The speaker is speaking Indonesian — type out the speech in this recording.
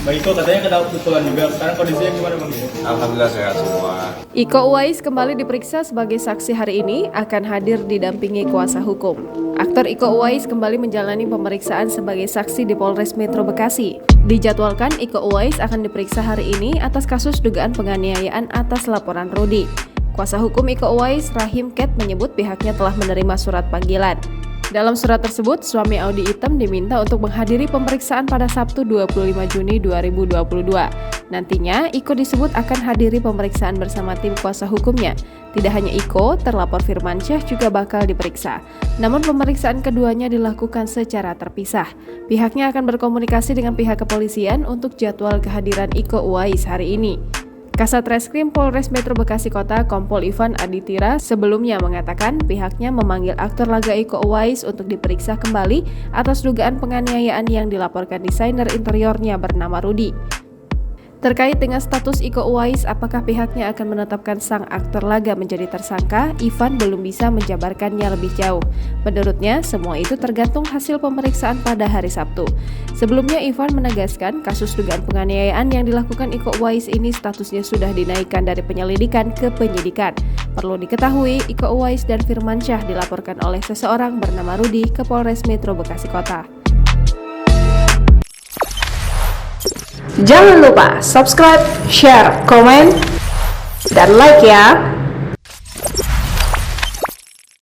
Mbak Iko katanya kena pukulan juga. Sekarang kondisinya gimana Bang? Alhamdulillah sehat semua. Iko Uwais kembali diperiksa sebagai saksi hari ini, akan hadir didampingi kuasa hukum. Aktor Iko Uwais kembali menjalani pemeriksaan sebagai saksi di Polres Metro Bekasi. Dijadwalkan Iko Uwais akan diperiksa hari ini atas kasus dugaan penganiayaan atas laporan Rudy. Kuasa hukum Iko Uwais, Rahim Ket, menyebut pihaknya telah menerima surat panggilan. Dalam surat tersebut, suami Audy Item diminta untuk menghadiri pemeriksaan pada Sabtu 25 Juni 2022. Nantinya, Iko disebut akan hadiri pemeriksaan bersama tim kuasa hukumnya. Tidak hanya Iko, terlapor Firmansyah juga bakal diperiksa. Namun pemeriksaan keduanya dilakukan secara terpisah. Pihaknya akan berkomunikasi dengan pihak kepolisian untuk jadwal kehadiran Iko Uwais hari ini. Kasat Reskrim Polres Metro Bekasi Kota Kompol Ivan Aditira sebelumnya mengatakan pihaknya memanggil aktor laga Iko Uwais untuk diperiksa kembali atas dugaan penganiayaan yang dilaporkan desainer interiornya bernama Rudy. Terkait dengan status Iko Uwais, apakah pihaknya akan menetapkan sang aktor laga menjadi tersangka, Ivan belum bisa menjabarkannya lebih jauh. Menurutnya, semua itu tergantung hasil pemeriksaan pada hari Sabtu. Sebelumnya, Ivan menegaskan kasus dugaan penganiayaan yang dilakukan Iko Uwais ini statusnya sudah dinaikkan dari penyelidikan ke penyidikan. Perlu diketahui, Iko Uwais dan Firmansyah dilaporkan oleh seseorang bernama Rudy ke Polres Metro Bekasi Kota. Jangan lupa subscribe, share, komen, dan like ya!